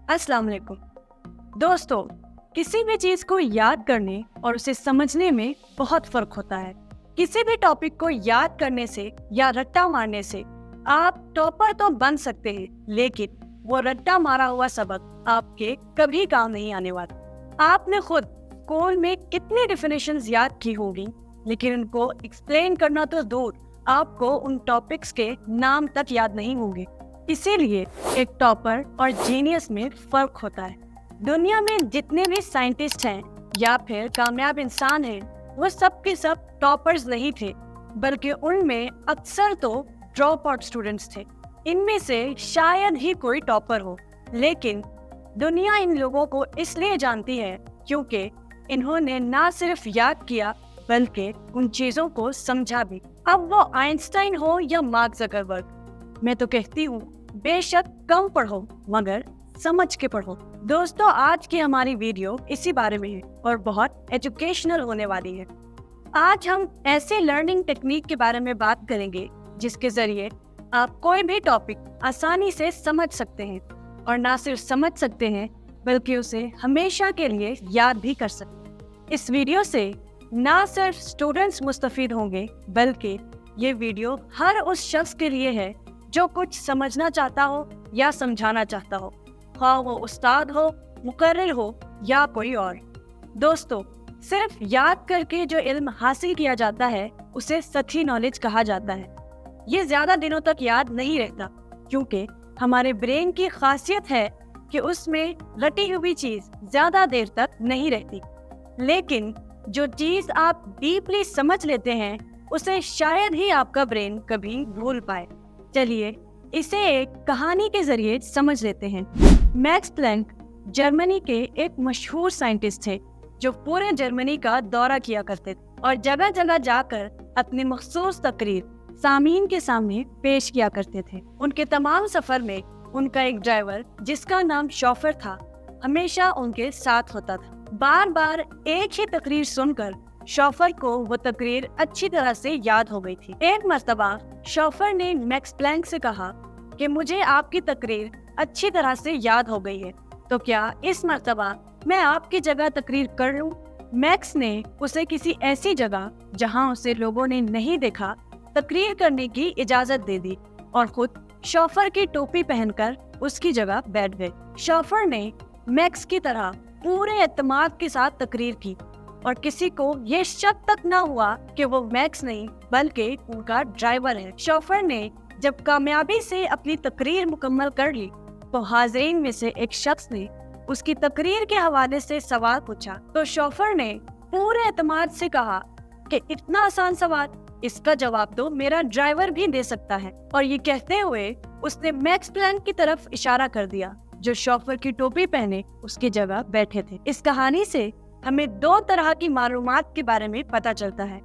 अस्सलाम वालेकुम। दोस्तों, किसी भी चीज को याद करने और उसे समझने में बहुत फर्क होता है। किसी भी टॉपिक को याद करने से या रट्टा मारने से आप टॉपर तो बन सकते हैं, लेकिन वो रट्टा मारा हुआ सबक आपके कभी काम नहीं आने वाला। आपने खुद स्कूल में कितनी डेफिनेशंस याद की होगी, लेकिन उनको एक्सप्लेन करना तो दूर, आपको उन टॉपिक्स के नाम तक याद नहीं होंगे। इसीलिए एक टॉपर और जीनियस में फर्क होता है। दुनिया में जितने भी साइंटिस्ट हैं या फिर कामयाब इंसान हैं, वो सब के सब टॉपर्स नहीं थे, बल्कि उनमें अक्सर तो ड्रॉप आउट स्टूडेंट्स थे। इनमें से शायद ही कोई टॉपर हो, लेकिन दुनिया इन लोगों को इसलिए जानती है क्योंकि इन्होंने ना सिर्फ याद किया बल्कि उन चीजों को समझा भी। अब वो आइंस्टाइन हो या मार्क ज़करबर्ग, मैं तो कहती हूँ बेशक कम पढ़ो मगर समझ के पढ़ो। दोस्तों, आज की हमारी वीडियो इसी बारे में है और बहुत एजुकेशनल होने वाली है। आज हम ऐसे लर्निंग टेक्निक के बारे में बात करेंगे जिसके जरिए आप कोई भी टॉपिक आसानी से समझ सकते हैं, और ना सिर्फ समझ सकते हैं बल्कि उसे हमेशा के लिए याद भी कर सकते हैं। इस वीडियो से ना सिर्फ स्टूडेंट्स मुस्तफीद होंगे, बल्कि ये वीडियो हर उस शख्स के लिए है जो कुछ समझना चाहता हो या समझाना चाहता हो, ख्वाह वो उस्ताद हो, मुकर्रिर हो या कोई और। दोस्तों, सिर्फ याद करके जो इल्म हासिल किया जाता है उसे सच्ची नॉलेज कहा जाता है। ये ज्यादा दिनों तक याद नहीं रहता, क्योंकि हमारे ब्रेन की खासियत है कि उसमें रटी हुई चीज ज्यादा देर तक नहीं रहती। लेकिन जो चीज आप डीपली समझ लेते हैं उसे शायद ही आपका ब्रेन कभी भूल पाए। चलिए इसे एक कहानी के जरिए समझ लेते हैं। मैक्स प्लैंक जर्मनी के एक मशहूर साइंटिस्ट थे जो पूरे जर्मनी का दौरा किया करते थे और जगह जगह जाकर अपनी मखसूस तकरीर सामीन के सामने पेश किया करते थे। उनके तमाम सफर में उनका एक ड्राइवर जिसका नाम शॉफर था हमेशा उनके साथ होता था। बार बार एक ही तकरीर सुनकर शॉफर को वो तकरीर अच्छी तरह से याद हो गई थी। एक मर्तबा शॉफर ने मैक्स प्लैंक से कहा कि मुझे आपकी तकरीर अच्छी तरह से याद हो गई है, तो क्या इस मर्तबा मैं आपकी जगह तकरीर कर लूं? मैक्स ने उसे किसी ऐसी जगह जहां उसे लोगों ने नहीं देखा तकरीर करने की इजाजत दे दी और खुद शॉफर की टोपी पहनकर उसकी जगह बैठ गए। शॉफर ने मैक्स की तरह पूरे एतमाद के साथ तकरीर की और किसी को ये शक तक ना हुआ कि वो मैक्स नहीं बल्कि उनका ड्राइवर है। शॉफर ने जब कामयाबी से अपनी तकरीर मुकम्मल कर ली तो हाज़रीन में से एक शख्स ने उसकी तकरीर के हवाले से सवाल पूछा, तो शॉफर ने पूरे एतमाद से कहा कि इतना आसान सवाल, इसका जवाब तो मेरा ड्राइवर भी दे सकता है। और ये कहते हुए उसने मैक्स प्लैंक की तरफ इशारा कर दिया जो शॉफर की टोपी पहने उसकी जगह बैठे थे। इस कहानी से हमें दो तरह की मालूमात के बारे में पता चलता है,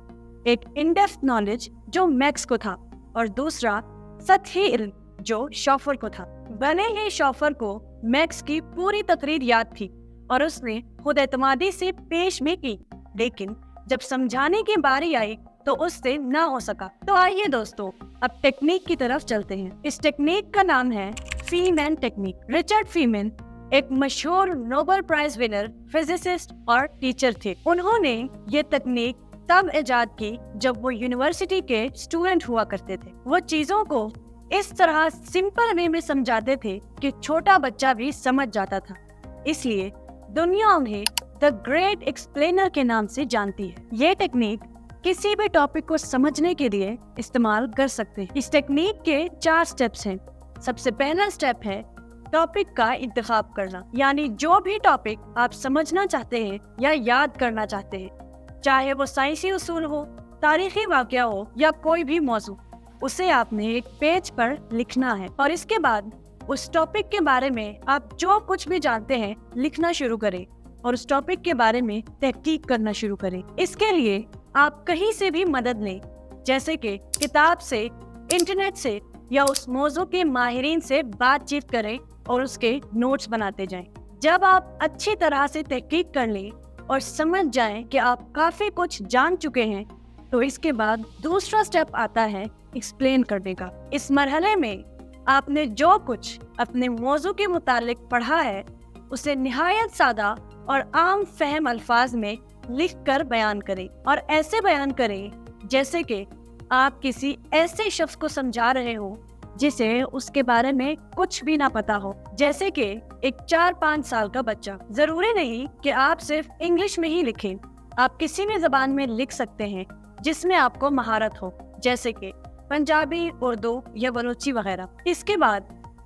एक इन-डेप्थ नॉलेज जो मैक्स को था और दूसरा सतही इल्म जो शॉफर को था। भले ही शॉफर को मैक्स की पूरी तकरीर याद थी और उसने खुद एतमादी से पेश भी की, लेकिन जब समझाने की बारी आई तो उससे ना हो सका। तो आइए दोस्तों, अब टेक्निक की तरफ चलते हैं। इस टेक्निक का नाम है फीमैन टेक्निक। रिचर्ड फीमैन एक मशहूर नोबेल प्राइज विनर फिजिसिस्ट और टीचर थे। उन्होंने ये तकनीक तब इजाद की जब वो यूनिवर्सिटी के स्टूडेंट हुआ करते थे। वो चीजों को इस तरह सिंपल वे में समझाते थे कि छोटा बच्चा भी समझ जाता था, इसलिए दुनिया उन्हें द ग्रेट एक्सप्लेनर के नाम से जानती है। ये टेक्निक किसी भी टॉपिक को समझने के लिए इस्तेमाल कर सकते हैं। इस टेक्निक के 4 स्टेप्स हैं। सबसे पहला स्टेप है टॉपिक का इंतखाब करना, यानी जो भी टॉपिक आप समझना चाहते हैं या याद करना चाहते हैं, चाहे वो साइंसी उसूल हो, तारीखी वाकया हो या कोई भी मौजू, उसे आपने एक पेज पर लिखना है और इसके बाद उस टॉपिक के बारे में आप जो कुछ भी जानते हैं लिखना शुरू करें और उस टॉपिक के बारे में तहकीक करना शुरू करें। इसके लिए आप कहीं से भी मदद लें, जैसे कि किताब से, इंटरनेट से या उस मौजू के माहिरीन से बातचीत करें और उसके नोट्स बनाते जाएं। जब आप अच्छी तरह से तहकीक कर लें और समझ जाएं कि आप काफी कुछ जान चुके हैं, तो इसके बाद दूसरा स्टेप आता है एक्सप्लेन करने का। इस मरहले में آپ نے جو کچھ اپنے موضوع کے متعلق پڑھا ہے اسے نہایت سادہ اور عام فہم الفاظ میں لکھ کر بیان کریں، اور ایسے بیان کریں جیسے کہ آپ کسی ایسے شخص کو سمجھا رہے ہو جسے اس کے بارے میں کچھ بھی نہ پتا ہو، جیسے کہ ایک 4-5 سال کا بچہ۔ ضروری نہیں کہ آپ صرف انگلش میں ہی لکھیں، آپ کسی بھی زبان میں لکھ سکتے ہیں جس میں آپ کو مہارت ہو، جیسے کہ پنجابی، اردو یا بلوچی وغیرہ۔ اس کے بعد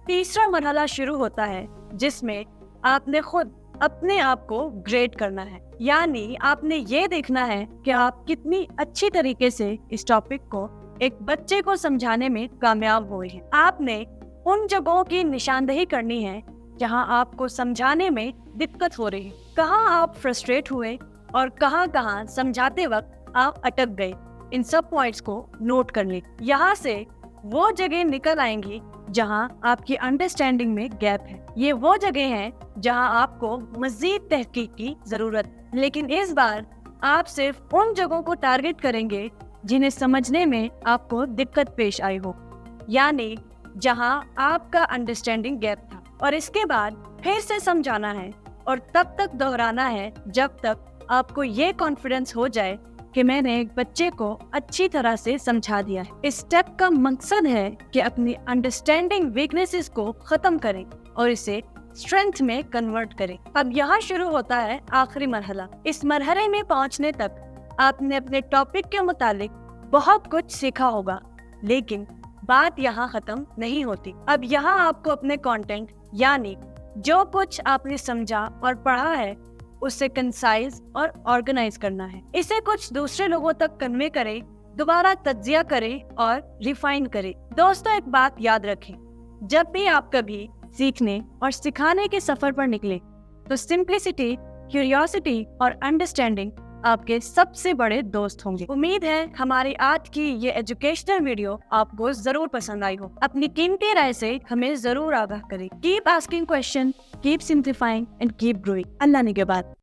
تیسرا مرحلہ شروع ہوتا ہے جس میں آپ نے خود اپنے آپ کو گریڈ کرنا ہے، یعنی آپ نے یہ دیکھنا ہے کہ آپ کتنی اچھی طریقے سے اس ٹاپک کو ایک بچے کو سمجھانے میں کامیاب ہوئے ہیں۔ آپ نے ان جگہوں کی نشاندہی کرنی ہے جہاں آپ کو سمجھانے میں دقت ہو رہی ہے، کہاں آپ فرسٹریٹ ہوئے اور کہاں سمجھاتے وقت آپ اٹک گئے۔ ان سب پوائنٹس کو نوٹ کر لیں۔ یہاں سے وہ جگہ نکل آئیں گی جہاں آپ کی انڈرسٹینڈنگ میں گیپ ہے۔ یہ وہ جگہ ہیں جہاں آپ کو مزید تحقیق کی ضرورت ہے، لیکن اس بار آپ صرف ان جگہوں کو ٹارگٹ کریں گے جنہیں سمجھنے میں آپ کو دقت پیش آئی ہو، یعنی جہاں آپ کا انڈرسٹینڈنگ گیپ تھا، اور اس کے بعد پھر سے سمجھانا ہے اور تب تک دہرانا ہے جب تک آپ کو یہ کانفیڈنس ہو جائے کہ میں نے ایک بچے کو اچھی طرح سے سمجھا دیا ہے۔ اس سٹیپ کا مقصد ہے کہ اپنی انڈرسٹینڈنگ ویکنیسز کو ختم کریں اور اسے اسٹرینتھ میں کنورٹ کریں۔ اب یہاں شروع ہوتا ہے آخری مرحلہ۔ اس مرحلے میں پہنچنے تک آپ نے اپنے ٹاپک کے متعلق بہت کچھ سیکھا ہوگا، لیکن بات یہاں ختم نہیں ہوتی۔ اب یہاں آپ کو اپنے کانٹینٹ، یعنی جو کچھ آپ نے سمجھا اور پڑھا ہے، اسے کنسائز اور آرگنائز کرنا ہے۔ اسے کچھ دوسرے لوگوں تک کنوے کریں، دوبارہ تجزیہ کریں اور ریفائن کریں۔ دوستو، ایک بات یاد رکھیں، جب بھی آپ کبھی سیکھنے اور سکھانے کے سفر پر نکلیں تو سمپلسٹی، کیوریوسٹی اور انڈرسٹینڈنگ آپ کے سب سے بڑے دوست ہوں گے۔ امید ہے ہماری آج کی یہ ایجوکیشنل ویڈیو آپ کو ضرور پسند آئی ہو۔ اپنی قیمتی رائے سے ہمیں ضرور آگاہ کریں۔ Keep asking question, keep simplifying and keep growing. اللہ نگہبان۔